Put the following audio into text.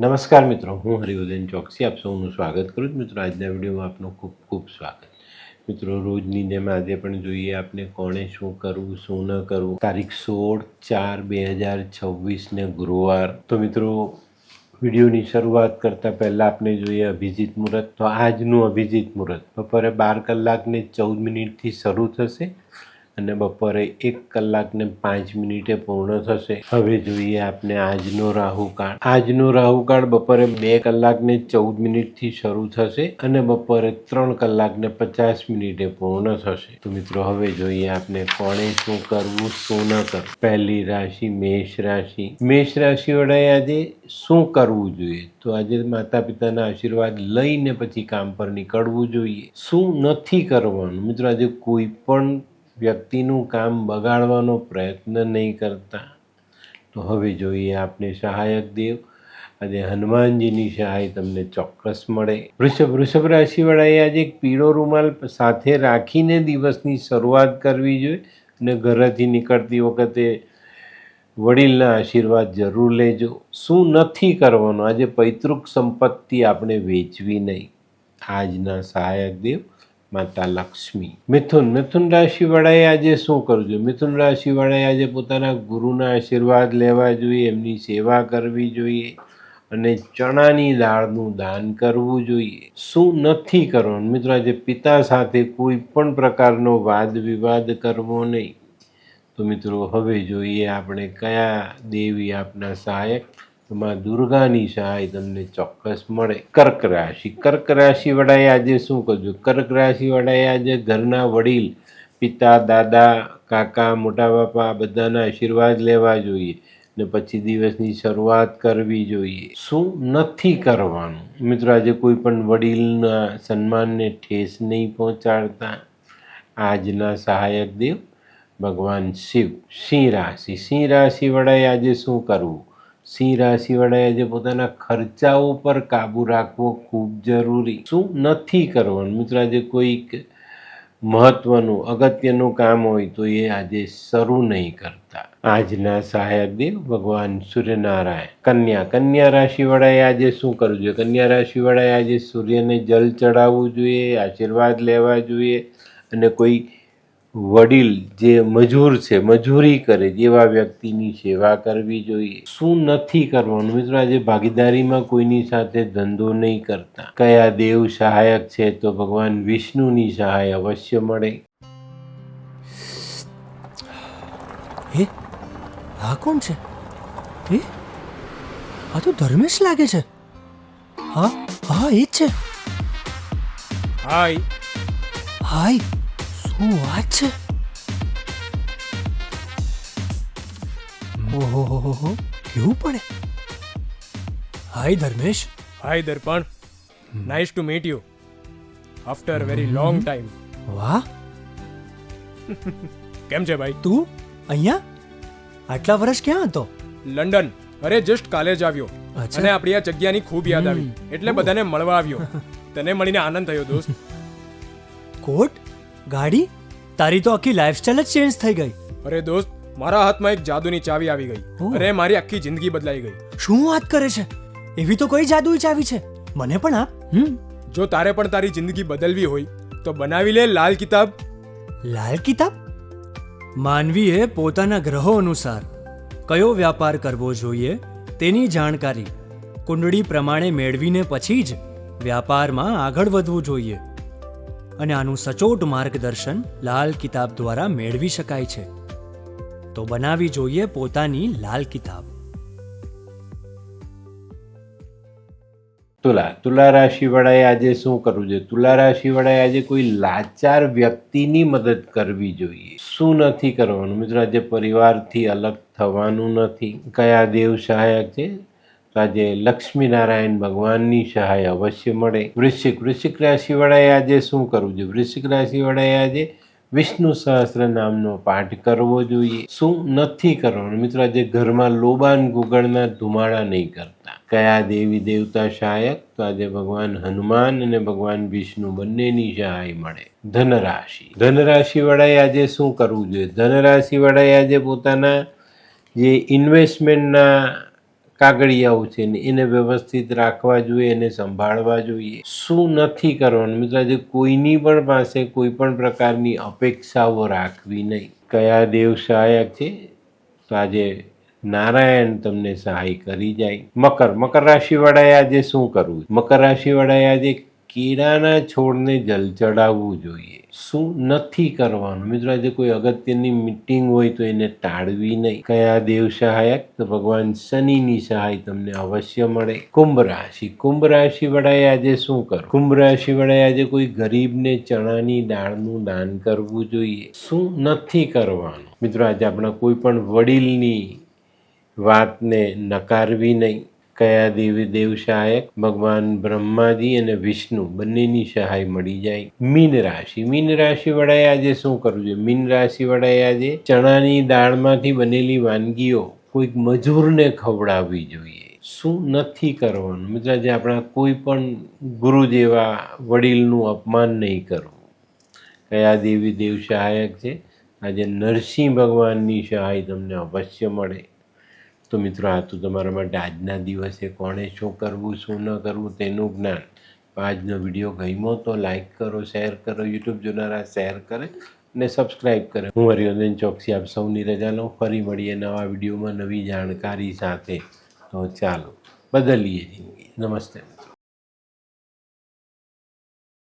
નમસ્કાર મિત્રો, હું હરિવર્ધન ચોકસી આપ સૌનું સ્વાગત કરું છું. મિત્રો, આજના વિડીયોમાં આપનું ખૂબ ખૂબ સ્વાગત. મિત્રો, રોજની જેમ આજે પણ જોઈએ આપણે કોણે શું કરવું શું ન કરવું. તારીખ 16/4/2026 ગુરુવાર. તો મિત્રો, વિડીયોની શરૂઆત કરતાં પહેલાં આપણે જોઈએ અભિજીત મુહૂર્ત. તો આજનું અભિજીત મુહૂર્ત બપોરે 12:14 શરૂ થશે અને બપોરે 1:05 પૂર્ણ થશે. હવે જોઈએ આપણે આજનો રાહુકાળ. આજનો રાહુકાળ બપોરે 2:14 શરૂ થશે અને બપોરે 3:50 પૂર્ણ થશે. તો મિત્રો, હવે જોઈએ આપણે કોણે શું કરવું શું ન કરવું. પહેલી રાશિ મેષ રાશિ. મેષ રાશિ વડાએ આજે શું કરવું જોઈએ? તો આજે માતા પિતાના આશીર્વાદ લઈને પછી કામ પર નીકળવું જોઈએ. શું નથી કરવાનું? મિત્રો, આજે કોઈ પણ વ્યક્તિનું કામ બગાડવાનો પ્રયત્ન નહીં કરતા. તો હવે જોઈએ આપણે સહાયક દેવ. આજે હનુમાનજીની સહાય તમને ચોક્કસ મળે. વૃષભ રાશિવાળાએ આજે એક પીળો રૂમાલ સાથે રાખીને દિવસની શરૂઆત કરવી જોઈએ અને ઘરેથી નીકળતી વખતે વડીલના આશીર્વાદ જરૂર લેજો. શું નથી કરવાનું? આજે પૈતૃક સંપત્તિ આપણે વેચવી નહીં. આજના સહાયક દેવ માતા લક્ષ્મી. મિથુન રાશિવાળાએ આજે શું કરવું જોઈએ? મિથુન રાશિવાળાએ આજે પોતાના ગુરુના આશીર્વાદ લેવા જોઈએ, એમની સેવા કરવી જોઈએ અને ચણાની દાળનું દાન કરવું જોઈએ. શું નથી કરવાનું? મિત્રો, આજે પિતા સાથે કોઈ પણ પ્રકારનો વાદ વિવાદ કરવો નહીં. તો મિત્રો, હવે જોઈએ આપણે કયા દેવી આપના સહાયક. માં દુર્ગાની સહાય તમને ચોક્કસ મળે. કર્ક રાશિ વડાએ આજે શું કરવું? કર્ક રાશિ વડાએ આજે ઘરના વડીલ, પિતા, દાદા, કાકા, મોટા બાપા બધાના આશીર્વાદ લેવા જોઈએ ને પછી દિવસની શરૂઆત કરવી જોઈએ. શું નથી કરવાનું? મિત્રો, આજે કોઈ પણ વડીલના સન્માનને ઠેસ નહીં પહોંચાડતા. આજના સહાયક દેવ ભગવાન શિવ. સિંહ રાશિ વડાએ આજે શું કરવું? સિંહ રાશિવાળાએ આજે પોતાના ખર્ચાઓ પર કાબૂ રાખવો ખૂબ જરૂરી. શું નથી કરવાનું? મિત્રો, આજે કોઈક મહત્વનું અગત્યનું કામ હોય તો એ આજે શરૂ નહીં કરતા. આજના સહાયક દેવ ભગવાન સૂર્યનારાયણ. કન્યા રાશિવાળાએ આજે શું કરવું જોઈએ? કન્યા રાશિવાળાએ આજે સૂર્યને જલ ચડાવવું જોઈએ, આશીર્વાદ લેવા જોઈએ અને કોઈ વડીલ જે મજૂર છે, મજૂરી કરે જેવા વ્યક્તિની સેવા કરવી જોઈએ. શું નથી કરવાનું? મિત્રો, આજે ભાગીદારીમાં કોઈની સાથે ધંધો નહીં કરતા. કયા દેવ સહાયક છે? તો ભગવાન વિષ્ણુની સહાય અવશ્ય મળે. હે, આ કોણ છે? હે, આ તો ધર્મેશ લાગે છે. હા હા, એ જ છે. હાય, શું વાત છે? ઓહો, કેવું પડે? Hi Dharmesh. Hi Darpan, nice to meet you after very long time. વાહ, કેમ છે ભાઈ? તું અહીંયા આટલા વર્ષ ક્યાં હતો? લંડન. અરે જસ્ટ કાલે જ આવ્યો અને આપણી આ જગ્યાની ખૂબ યાદ આવી એટલે બધાને મળવા આવ્યો. તને મળીને આનંદ થયો દોસ્ત. કોટ, ગાડી, તારી તો આખી લાઈફસ્ટાઈલ જ ચેન્જ થઈ ગઈ. અરે દોસ્ત, મારા હાથમાં એક જાદુની ચાવી આવી ગઈ. અરે મારી આખી જિંદગી બદલાઈ ગઈ. શું વાત કરે છે? એવી તો કઈ જાદુઈ ચાવી છે? મને પણ આપ. જો તારે પણ તારી જિંદગી બદલવી હોય તો બનાવી લે લાલ કિતાબ. લાલ કિતાબ? માનવીએ પોતાના ગ્રહો અનુસાર કયો વ્યાપાર કરવો જોઈએ તેની જાણકારી કુંડળી પ્રમાણે મેળવીને પછી જ વ્યાપારમાં આગળ વધવું જોઈએ અને આનું સચોટ માર્ગદર્શન લાલ કિતાબ દ્વારા મેળવી શકાય છે. તો બનાવી જોઈએ પોતાની લાલ કિતાબ. તુલા રાશિવાળાએ આજે શું કરવું જોઈએ? તુલા રાશિવાળાએ આજે કોઈ લાચાર વ્યક્તિની મદદ કરવી જોઈએ. શું નથી કરવાનું? મિત્રો, આજે પરિવારથી અલગ થવાનું નથી. કયા દેવ સહાયક છે? તો આજે લક્ષ્મીનારાયણ ભગવાનની સહાય અવશ્ય મળે. વૃશ્ચિક રાશિવાળાએ આજે શું કરવું જોઈએ? વૃશ્ચિક રાશિવાળાએ આજે વિષ્ણુ સહસ્ત્ર નામનો પાઠ કરવો જોઈએ. શું નથી કરવાનું? મિત્રો, આજે ઘરમાં લોબાન ગુગળના ધુમાડા નહીં કરતા. કયા દેવી દેવતા સહાયક? તો આજે ભગવાન હનુમાન અને ભગવાન વિષ્ણુ બંનેની સહાય મળે. ધનરાશિ વાળાએ આજે શું કરવું જોઈએ? ધનરાશિ વાળાએ આજે પોતાના જે ઇન્વેસ્ટમેન્ટના કાગળિયાઓ છે ને એને વ્યવસ્થિત રાખવા જોઈએ, એને સંભાળવા જોઈએ. શું નથી કરવાનું મિત્રો? આજે કોઈની પણ પાસે કોઈ પણ પ્રકારની અપેક્ષાઓ રાખવી નહીં. કયા દેવ સહાયક છે? તો આજે નારાયણ તમને સહાય કરી જાય. મકર રાશિવાળાએ આજે શું કરવું? મકર રાશિવાળાએ આજે કેળાના છોડને જલ ચડાવવું જોઈએ. શું નથી કરવાનું મિત્રો? આજે કોઈ અગત્યની મીટિંગ હોય તો એને ટાળવી નહીં. કયા દેવ સહાયક? તો ભગવાન શનિની સહાય તમને અવશ્ય મળે. કુંભ રાશિવાળાએ આજે શું કરવું? કુંભ રાશિવાળાએ આજે કોઈ ગરીબને ચણાની દાળનું દાન કરવું જોઈએ. શું નથી કરવાનું મિત્રો? આજે આપણા કોઈ પણ વડીલની વાતને નકારવી નહીં. કયા દેવ સહાયક? ભગવાન બ્રહ્માજી અને વિષ્ણુ બંનેની સહાય મળી જાય. મીન રાશિવાળાએ આજે શું કરવું જોઈએ? મીન રાશિવાળાએ આજે ચણાની દાળમાંથી બનેલી વાનગીઓ કોઈક મજૂરને ખવડાવવી જોઈએ. શું નથી કરવાનું મિત્રો? આજે આપણા કોઈ પણ ગુરુ જેવા વડીલનું અપમાન નહીં કરવું. કયા દેવ સહાયક છે? આજે નરસિંહ ભગવાનની સહાય તમને અવશ્ય મળે. તો મિત્રો, આ તો તમારા માટે આજના દિવસે કોણે શું કરવું શું ન કરવું તેનું જ્ઞાન. આજનો વિડીયો ગમ્યો તો લાઈક કરો, શેર કરો, યુટ્યુબ જોનારા શેર કરે અને સબસ્ક્રાઈબ કરે. હું હરિવર્ધન ચોકસી આપ સૌની રજા લઉં. ફરી મળીએ નવા વિડીયોમાં નવી જાણકારી સાથે. તો ચાલો બદલીએ જિંદગી. નમસ્તે.